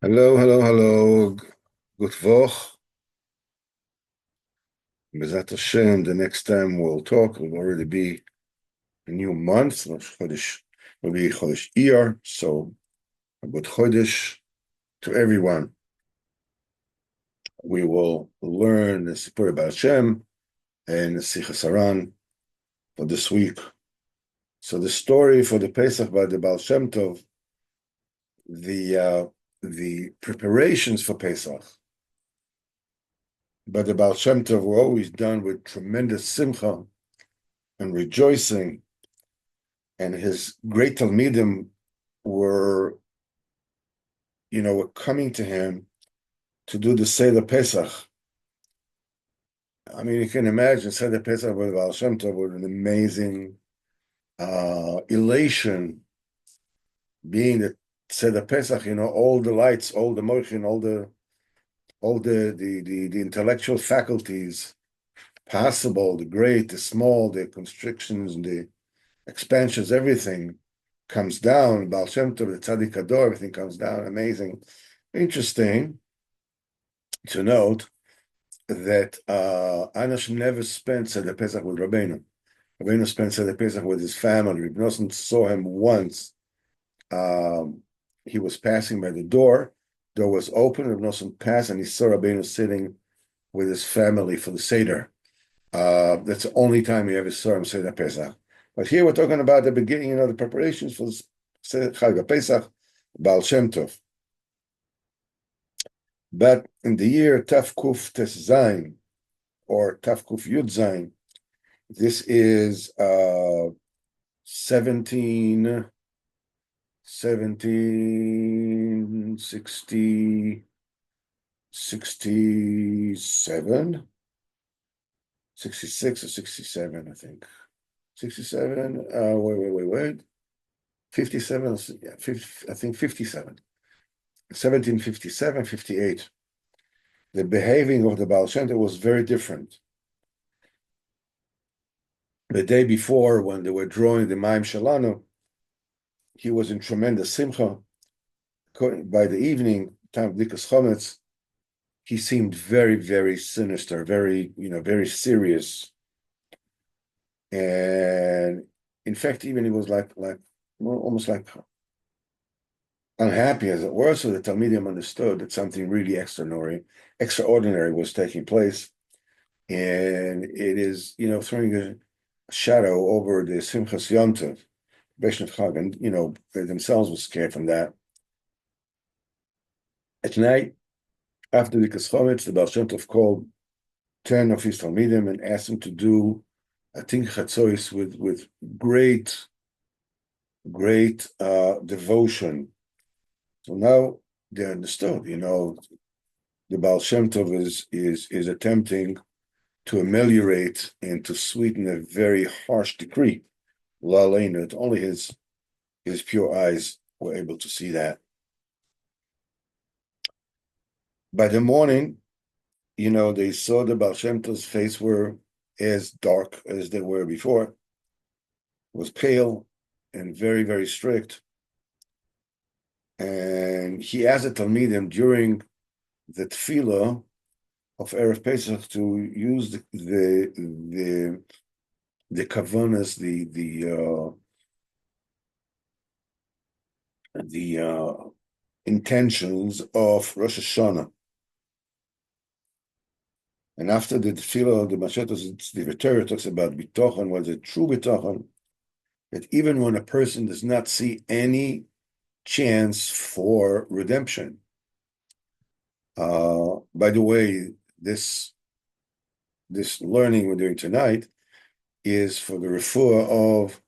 Hello, hello, hello. Good Woch. Bezat Hashem, the next time we'll talk, will already be a new month. Chodesh will be Chodesh Iyar. So, a good Chodesh to everyone. We will learn the Sipurey Baal Shem and the Sichos Haran for this week. So, the story for the Pesach by the Baal Shem Tov, the preparations for Pesach by the Baal Shem Tov were always done with tremendous simcha and rejoicing, and his great talmidim were, were coming to him to do the Seder Pesach. I mean, you can imagine Seder Pesach with Baal Shem Tov with an amazing elation, being the Seder Pesach. All the lights, all the motion, all the intellectual faculties possible, the great, the small, the constrictions, and the expansions, everything comes down. Baal Shem Tov, the Tzaddik Ador, everything comes down. Amazing. Interesting to note that Anash never spent Seder Pesach with Rabbeinu. Rabbeinu spent Seder Pesach with his family. Reb Nosson saw him once. He was passing by the door. Door was open. Reb Nosson passed, and he saw Rabbeinu sitting with his family for the Seder. That's the only time he ever saw him Seder Pesach. But here we're talking about the beginning, the preparations for the Seder Chag Pesach, Baal Shem Tov. But in the year Taf Kuf Tes Zayin, or Taf Kuf Yud Zayin, this is 67, 66 or 67, I think. 67, wait. 57, yeah, 50, I think 57. 1757, 58. The behaving of the Baal Shem Tov was very different. The day before, when they were drawing the Maim Shalanu, he was in tremendous simcha. By the evening, time of Dikas Chometz, he seemed very, very sinister, very, very serious. And in fact, even he was like almost like unhappy, as it were. So the Talmidim understood that something really extraordinary was taking place. And it is, throwing a shadow over the Simchas Yom Tov, Beshnet Chag, and, they themselves were scared from that. At night, after the Chometz, the Baal Shem Tov called 10 of his Talmidim and asked them to do a Tink Chatzois with great devotion. So now they understood, the Baal Shem Tov is attempting to ameliorate and to sweeten a very harsh decree. That only his pure eyes were able to see that. By the morning, they saw the Baal Shem Tov's face were as dark as they were before. It was pale and very, very strict. And he asked the Talmidim during the tefillah of Erev Pesach to use the kavanas, the intentions of Rosh Hashanah. And after the tefillah, the Mashetos, the Torah talks about bitochen, what is it, true bitochen, that even when a person does not see any chance for redemption. By the way, this learning we're doing tonight is for the refuah of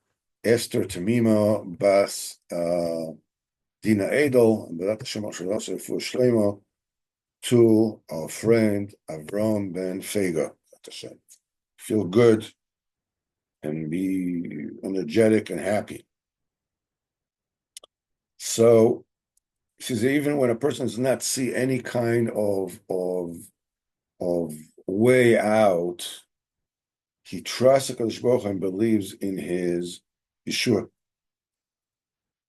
Esther Tamima Bas Dina Edel, and B'dat Hashem Asher refuah Shlema to our friend Avram Ben Fega. Feel good and be energetic and happy. So, she says, even when a person does not see any kind of way out, he trusts HaKadosh Baruch Hu and believes in his Yeshua.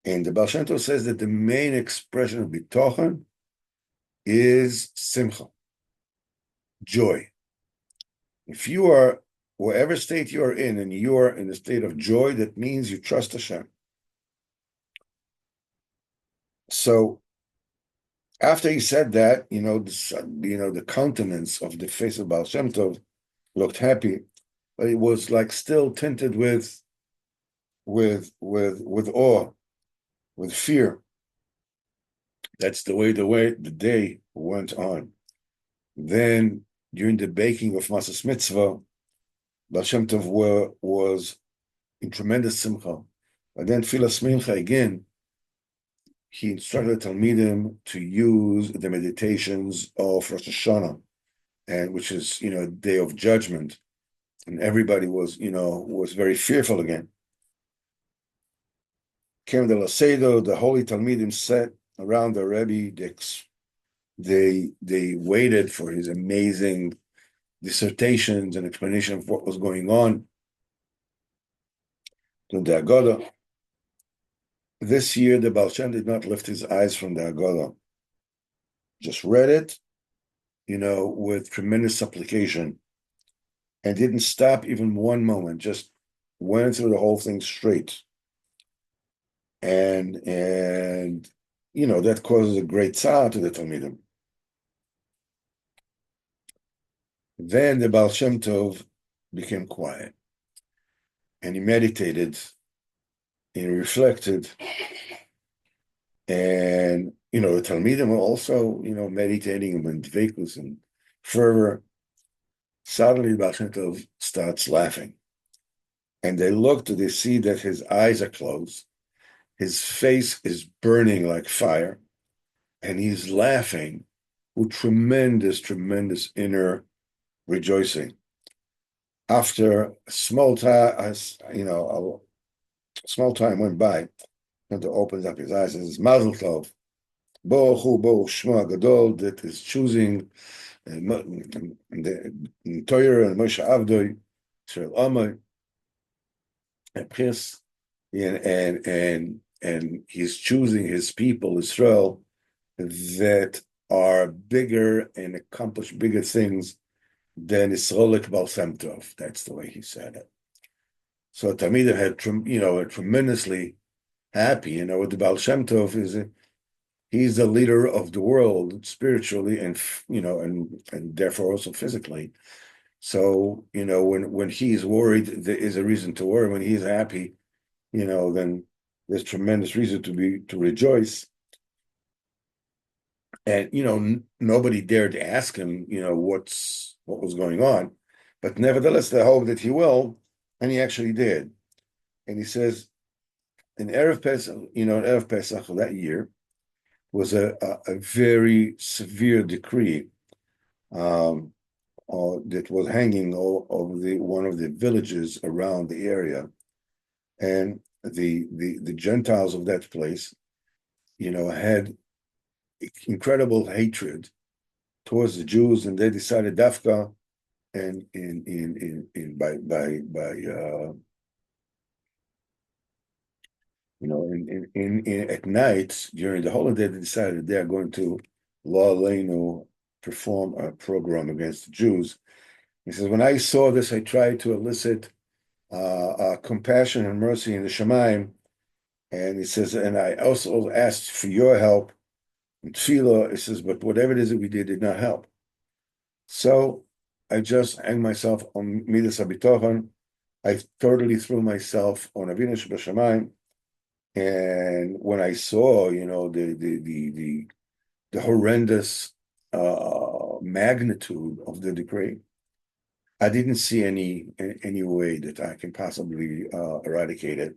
And the Baal Shem Tov says that the main expression of bitochen is simcha, joy. If you are, whatever state you are in, and you are in a state of joy, that means you trust Hashem. So after he said that, the countenance of the face of Baal Shem Tov looked happy, but it was like still tinted with awe, with fear. That's the way the day went on. Then during the baking of Masas Mitzvah, Baal Shem Tov was in tremendous simcha. And then Tfilas Mincha again, he instructed the Talmidim to use the meditations of Rosh Hashanah, and which is day of judgment, and everybody was very fearful again. Came the Lasedo, the holy Talmidim sat around the Rebbe. They waited for his amazing dissertations and explanation of what was going on to the Agoda. This year, the Baal Shem did not lift his eyes from the Agoda. Just read it, with tremendous supplication, and didn't stop even one moment. Just went through the whole thing straight. And that causes a great tzar to the Talmidim. Then the Baal Shem Tov became quiet, and he meditated, and he reflected, and the Talmidim were also meditating and dveikus and fervor. Suddenly, the Baal Shem Tov starts laughing, and they see that his eyes are closed, his face is burning like fire, and he's laughing with tremendous, tremendous inner rejoicing. After a small time, went by, and opens up his eyes and says, Mazel Tov, Baruch Hu, Baruch Shmo Gadol, that is choosing the Torah and Moshe Avdoi, Israel Amai, and he's choosing his people, Israel, that are bigger and accomplish bigger things than Yisrolik Baal Shem Tov. That's the way he said it. So Talmidim had, tremendously happy. The Baal Shem Tov he's the leader of the world spiritually, and and therefore also physically. So when he's worried, there is a reason to worry. When he's happy, then there's tremendous reason to rejoice. And nobody dared to ask him, what was going on, but nevertheless, they hope that he will, and he actually did. And he says, in Erev Pesach of that year was a very severe decree that was hanging over one of the villages around the area, and the Gentiles of that place, had incredible hatred towards the Jews, and they decided Dafka, and at night during the holiday, they decided they are going to Lo Aleinu perform a program against the Jews. He says, when I saw this, I tried to elicit compassion and mercy in the Shemaim, and he says, and I also asked for your help in Tefillah. He says, but whatever it is that we did not help. So I just hanged myself on Midas HaBitochon. I totally threw myself on Avinu Shebashamayim. And when I saw, the horrendous magnitude of the decree, I didn't see any way that I can possibly eradicate it.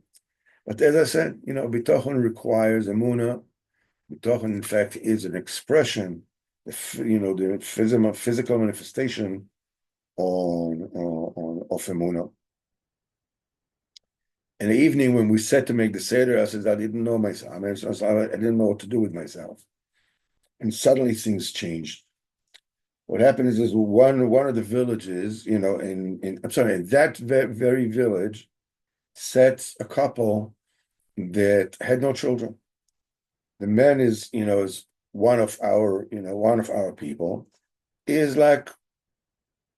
But as I said, Bitochon requires emunah. Bitochon, in fact, is an expression, the physical manifestation of emunah. In the evening, when we sat to make the Seder, I said, I didn't know myself. I didn't know what to do with myself. And suddenly things changed. What happened is one of the villages, in that very village, sat a couple that had no children. The man is one of our people is like,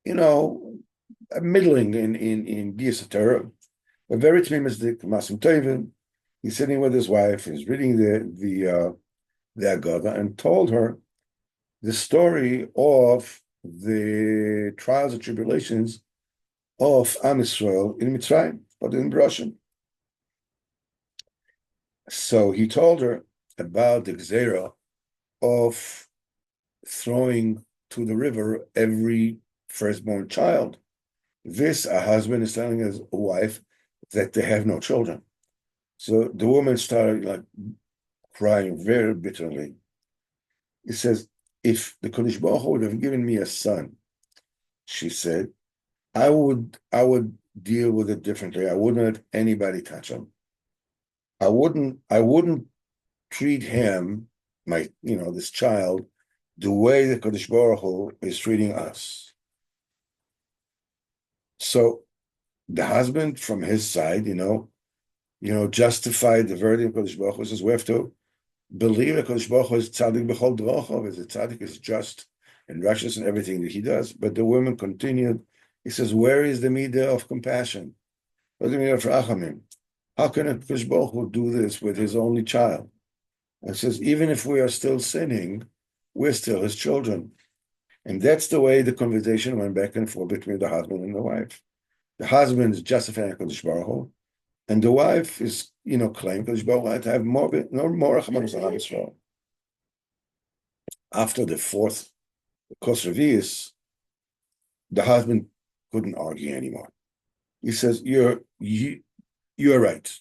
middling in Giyas Torah, but very tmimisdik, masim tovim. He's sitting with his wife. He's reading the Agada and told her the story of the trials and tribulations of Am Yisrael in Mitzrayim, but in Russian. So he told her about the Gzera of throwing to the river every firstborn child. This, a husband is telling his wife that they have no children. So the woman started like crying very bitterly. He says, if the Kodesh Baruch Hu would have given me a son, she said, I would deal with it differently. I wouldn't let anybody touch him. I wouldn't treat him, this child, the way the Kodesh Baruch Hu is treating us. So the husband, from his side, justified the verdict of Kodesh Baruch Hu. Says we have to believe that Kodesh Baruch Hu is tzaddik b'chol drochav, as a tzaddik is just and righteous in everything that he does. But the woman continued. He says, where is the midah of compassion? Where's the midah of rachamim? How can a Kodesh Baruch Hu do this with his only child? And says, even if we are still sinning, we're still his children. And that's the way the conversation went back and forth between the husband and the wife. The husband is justifying Kodesh Baruch Hu, and the wife is, claiming Kodesh Baruch Hu had to have more rachmanos on Israel. After the fourth Kos Revius, the husband couldn't argue anymore. He says, you're right.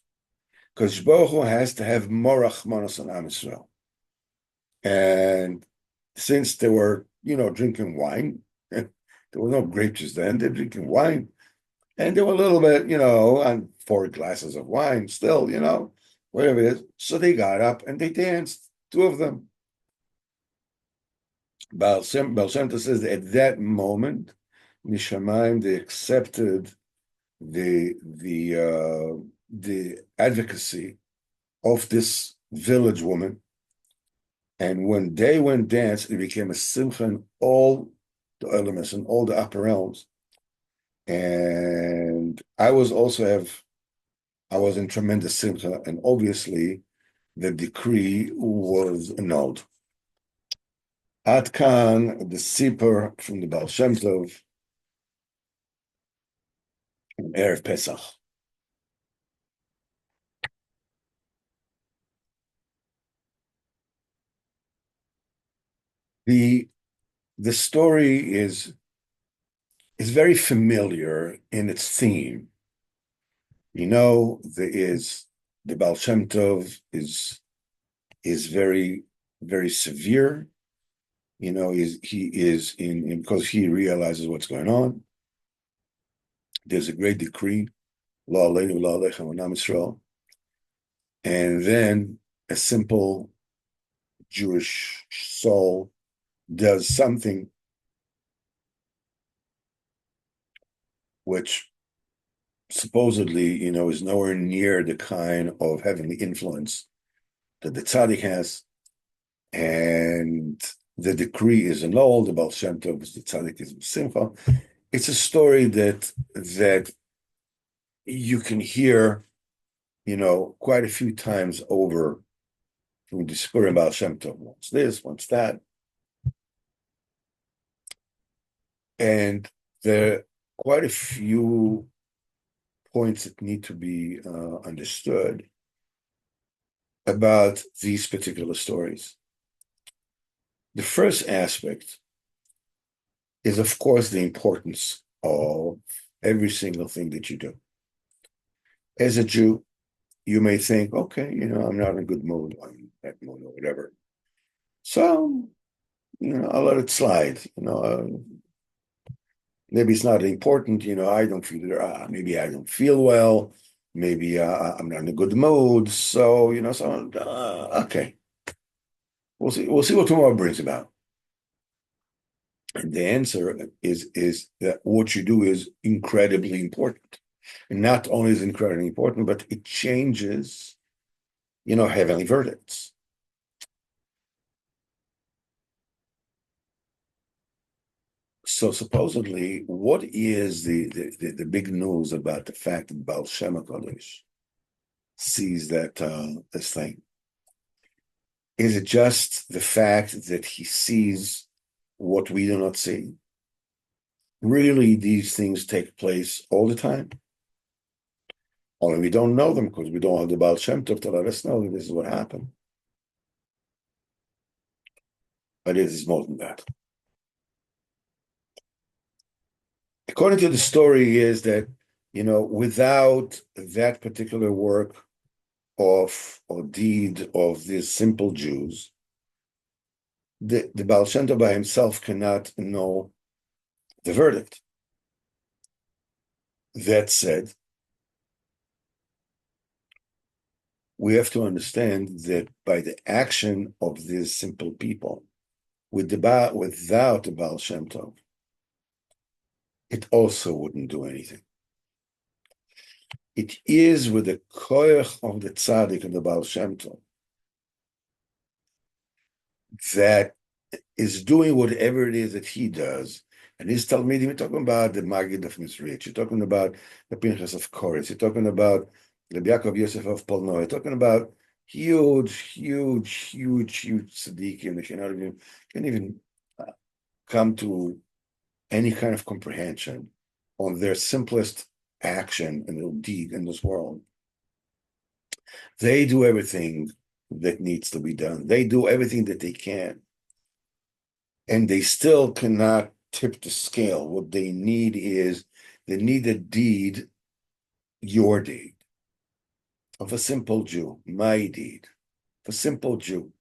Kodesh Baruch Hu has to have more rachmanos on Israel. And since they were, drinking wine, there were no grape juice then, they're drinking wine. And they were a little bit, on 4 glasses of wine still, whatever it is. So they got up and they danced, 2 of them. Baal Shem Tov says that at that moment, Mishamayim, they accepted the advocacy of this village woman. And when they went dance, it became a simcha in all the elements and all the upper realms. And I was in tremendous simcha, and obviously the decree was annulled. Ad kan, the Sipur from the Baal Shem Tov, Erev Pesach. The story is very familiar in its theme. There is the Baal Shem Tov is very, very severe. He is in because he realizes what's going on. There's a great decree, La Aleinu, La Alechem, Am Yisrael, and then a simple Jewish soul does something which supposedly, is nowhere near the kind of heavenly influence that the tzaddik has, and the decree is annulled. The Baal Shem Tov is the tzaddik is simcha. It's a story that you can hear, quite a few times over from the Sipurey Baal Shem Tov. Once this, once that, and there are quite a few points that need to be understood about these particular stories. The first aspect is, of course, the importance of every single thing that you do. As a Jew, you may think, okay, I'm not in a good mood, I'm in that mood or whatever. So, I'll let it slide, maybe it's not important, I don't feel it, maybe I don't feel well, maybe I'm not in a good mood, so, okay. We'll see what tomorrow brings about. And the answer is that what you do is incredibly important. And not only is it incredibly important, but it changes, heavenly verdicts. So supposedly, what is the big news about the fact that Baal Shem Tov sees that this thing? Is it just the fact that he sees what we do not see? Really, these things take place all the time. Only we don't know them because we don't have the Baal Shem Tov to let us know that this is what happened. But it is more than that. According to the story, is that without that particular work of or deed of these simple Jews, the Baal Shem Tov by himself cannot know the verdict. That said, we have to understand that by the action of these simple people, without the Baal Shem Tov, it also wouldn't do anything. It is with the koyach of the tzaddik and the Baal Shem Tov that is doing whatever it is that he does. And his Talmidim, you're talking about the Maggid of Misrich, you're talking about the Pinchas of Koretz, you're talking about the Yaakov Yosef of Polno, you're talking about huge tzaddikim that can even come to any kind of comprehension on their simplest action and deed in this world. They do everything that needs to be done. They do everything that they can. And they still cannot tip the scale. What they need is, they need a deed, your deed, of a simple Jew, my deed, of a simple Jew.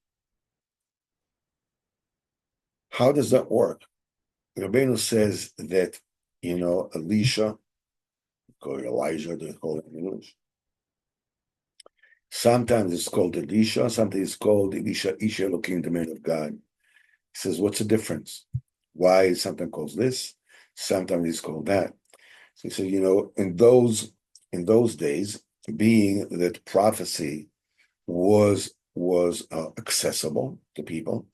How does that work? Rabbeinu says that, Elisha, call it Elijah, they call it in English. Sometimes it's called Elisha, sometimes it's called Elisha, Isha Elohim, the man of God. He says, what's the difference? Why is something called this? Sometimes it's called that. So he said, in those days, being that prophecy was accessible to people,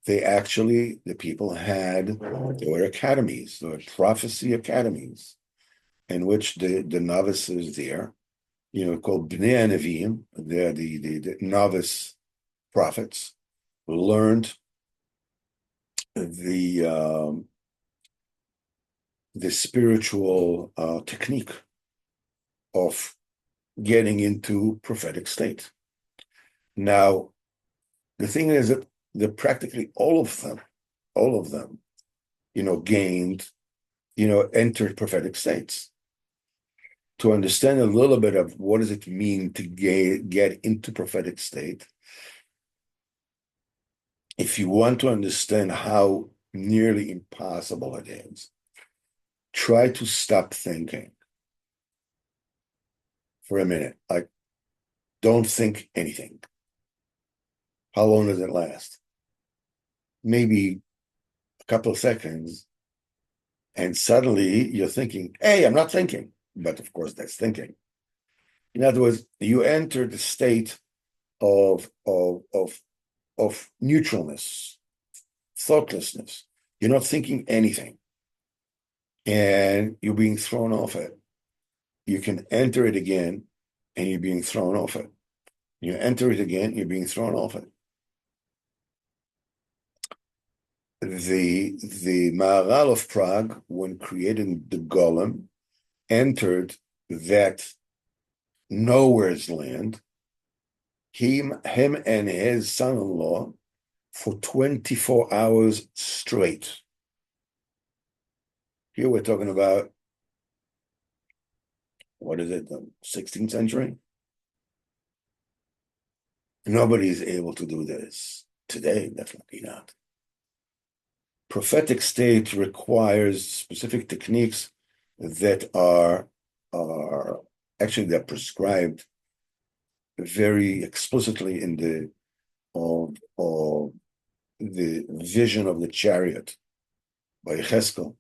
the people there were academies, there were prophecy academies, in which the novices there, called Bnei Nevi'im, they're the novice prophets, learned the spiritual technique of getting into prophetic state. Now, the thing is that practically all of them, gained, entered prophetic states. To understand a little bit of what does it mean to get into prophetic state, if you want to understand how nearly impossible it is, try to stop thinking for a minute. Like, don't think anything. How long does it last? Maybe a couple of seconds, and suddenly you're thinking, hey, I'm not thinking. But of course, that's thinking. In other words, you enter the state of neutralness, thoughtlessness. You're not thinking anything, and you're being thrown off it. You can enter it again, and you're being thrown off it. You enter it again, you're being thrown off it. The Maharal of Prague, when creating the Golem, entered that nowhere's land, him and his son-in-law, for 24 hours straight. Here we're talking about, what is it, the 16th century? Nobody is able to do this today, definitely not. Prophetic state requires specific techniques that are actually, they're prescribed very explicitly in the vision of the chariot by Cheskel.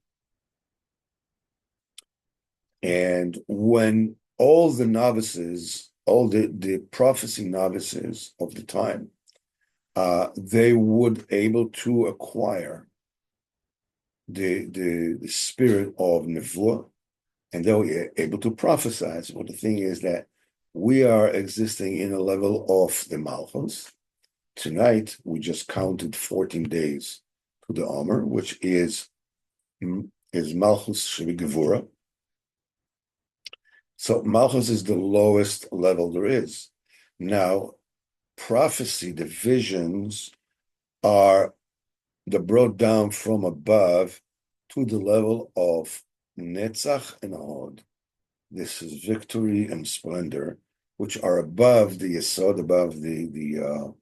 And when all the novices, all the prophecy novices of the time, they would able to acquire the spirit of nevuah, and they were able to prophesy. So the thing is that we are existing in a level of the Malchus. Tonight, we just counted 14 days to the Omer, which is Malchus Shevi Gevura. So Malchus is the lowest level there is. Now, prophecy, the visions, are brought down from above to the level of Netzach and Hod. This is victory and splendor, which are above the Yesod, above the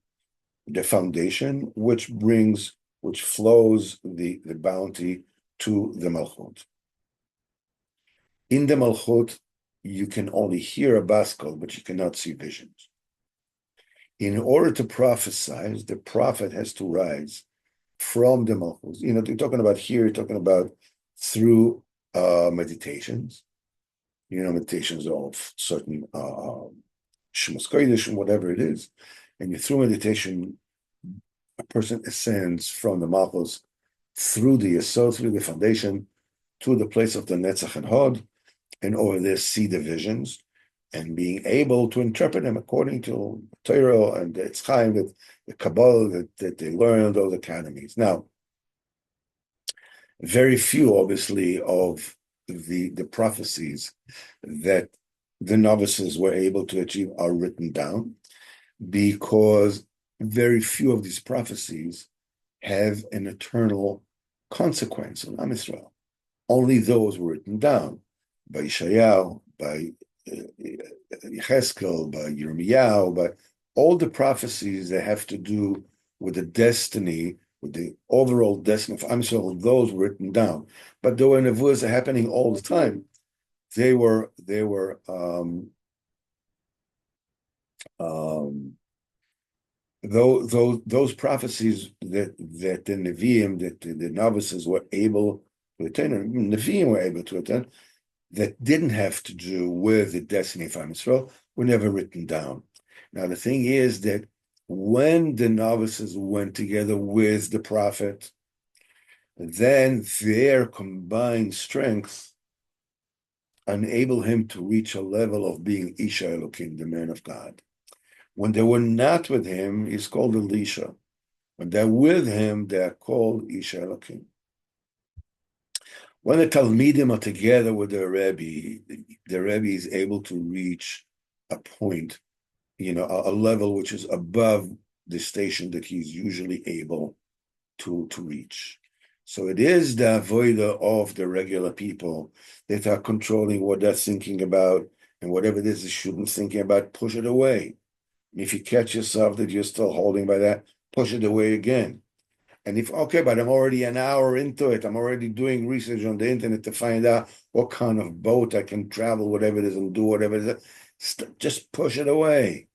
foundation, which flows the bounty to the Malchut. In the Malchut, you can only hear a baskol, but you cannot see visions. In order to prophesy, the prophet has to rise from the Malchut. You're talking about here, you're talking about through meditations, meditations of certain Shemos Kodesh and whatever it is. And through meditation, a person ascends from the Malchus through the Yesod, through the foundation, to the place of the Netzach and Hod, and over there see the visions, and being able to interpret them according to Torah and the Eitz Chaim, the Kabbalah that they learn in those academies. Now, very few, obviously, of the prophecies that the novices were able to achieve are written down, because very few of these prophecies have an eternal consequence on Am Yisrael. Only those were written down by Yeshayahu, by Yecheskel, by Yirmiyahu, by all the prophecies that have to do with the destiny, with the overall destiny of Am Yisrael. Those were written down, but there were nevuahs happening all the time. They were those prophecies that the Nevi'im, that the novices were able to attain, or Nevi'im were able to attain, that didn't have to do with the destiny of Am Yisrael, were never written down. Now, the thing is that when the novices went together with the prophet, then their combined strength enabled him to reach a level of being Isha Elokim, the man of God. When they were not with him, he's called Elisha. When they're with him, they're called Isha Elokim. When the Talmidim are together with the Rebbe is able to reach a point, a level which is above the station that he's usually able to reach. So it is the avodah of the regular people that are controlling what they're thinking about, and whatever it is they shouldn't think about, push it away. And if you catch yourself that you're still holding by that, push it away again. And but I'm already an hour into it, I'm already doing research on the internet to find out what kind of boat I can travel, whatever it is, and do whatever it is. Just push it away.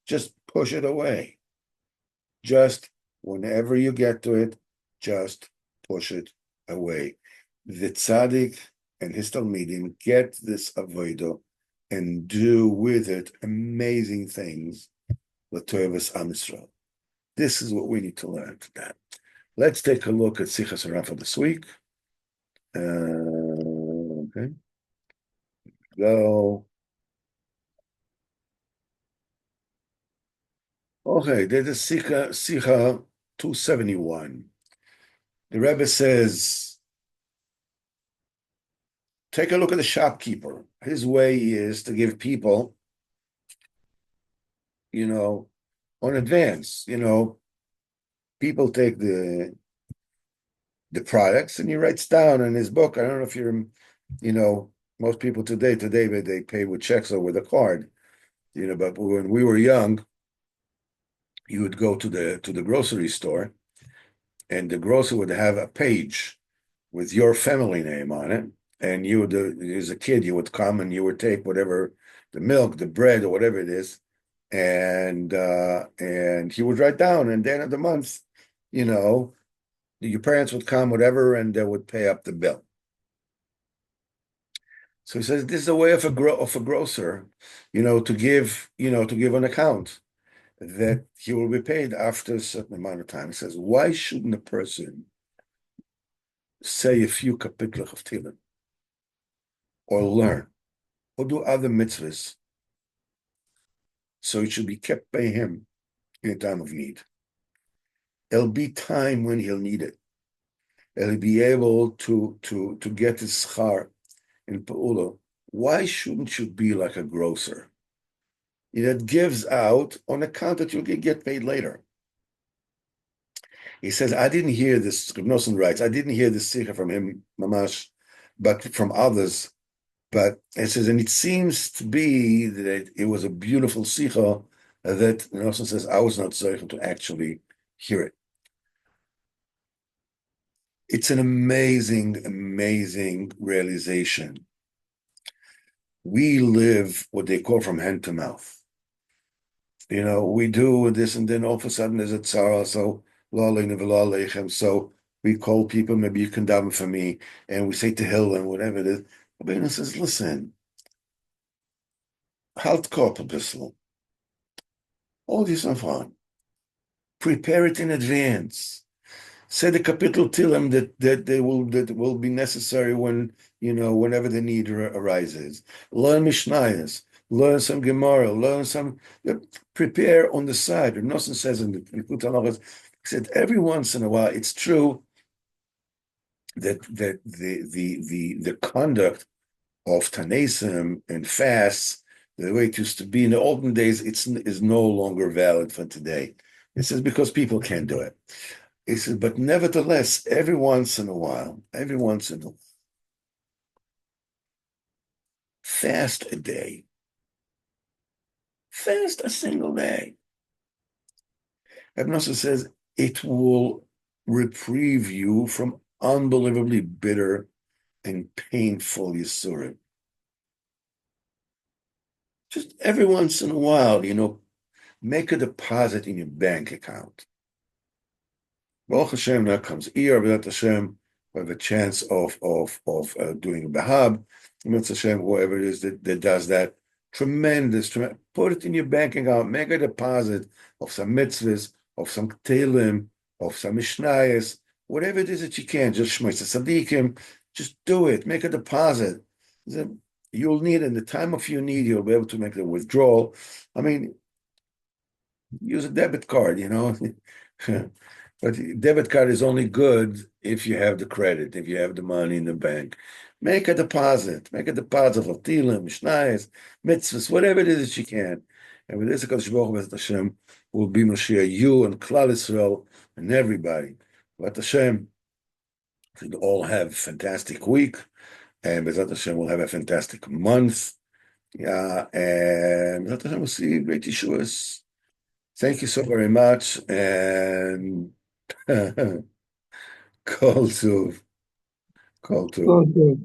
Just push it away. Just whenever you get to it, just push it away. The tzaddik and his talmidim get this avodah and do with it amazing things. L'tovas Am Yisrael. This is what we need to learn today. Let's take a look at Sichos Haran for this week. Okay. Go. Okay, there's a Sicha 271. The Rebbe says, take a look at the shopkeeper. His way is to give people, on advance. People take the products, and he writes down in his book. I don't know if you're, most people today they pay with checks or with a card, but when we were young, you would go to the grocery store, and the grocer would have a page with your family name on it, and you would, as a kid, you would come and you would take whatever, the milk, the bread, or whatever it is, and he would write down, and then at the month, your parents would come, whatever, and they would pay up the bill. So he says this is a way of a grocer, to give an account that he will be paid after a certain amount of time. He says, why shouldn't a person say a few kapitlich of Tehillim, or learn, or do other mitzvahs, so it should be kept by him in a time of need. There'll be time when he'll need it. He'll be able to get his schar in Pa'ula. Why shouldn't you be like a grocer? That gives out on account that you'll get paid later. He says, I didn't hear this, Nosen writes, I didn't hear this sikha from him, Mamash, but from others. But it says, and it seems to be that it was a beautiful sikha that Nosen says, I was not certain to actually hear it. It's an amazing, amazing realization. We live what they call from hand to mouth. We do this, and then all of a sudden there's a tzara, so so we call people, maybe you can daven for me, and we say Tehillim and whatever it is. Rabbeinu says, listen, halt kop a bissel. All this on fun. Prepare it in advance. Say the kapitel Tehillim that will be necessary whenever the need arises. Learn Mishnayos. Learn some Gemara, prepare on the side. Rav Nosson says in the Likutei Halachos, he said every once in a while, it's true that the conduct of Tanesim and fasts, the way it used to be in the olden days, is no longer valid for today. It says because people can't do it. He says, but nevertheless, every once in a while, fast a day. Fast a single day. Rav Nosson says it will reprieve you from unbelievably bitter and painful yisurim. Just every once in a while, make a deposit in your bank account. Baruch Hashem, now comes Iyar, B'ezrat Hashem, we have a chance of doing a Bahab. B'ezrat Hashem, whoever it is that does that, tremendous. Put it in your bank account, make a deposit of some mitzvahs, of some Tehillim, of some Mishnayos, whatever it is that you can, just Shmoyes Tzadikim, just do it, make a deposit. You'll need, in the time of your need, you'll be able to make the withdrawal. I mean, use a debit card, But debit card is only good if you have the credit, if you have the money in the bank. Make a deposit of Tehillim, Mishnayos, mitzvahs, whatever it is that you can. And with this, HaKadosh Baruch Hu, Hashem, will be Mashiach, you and Klal Yisrael and everybody. But Hashem, should all have a fantastic week, and B'ezrat Hashem will have a fantastic month. Yeah, and B'ezrat Hashem will see great Yeshuas. Thank you so very much, and Kol Tuv. Okay.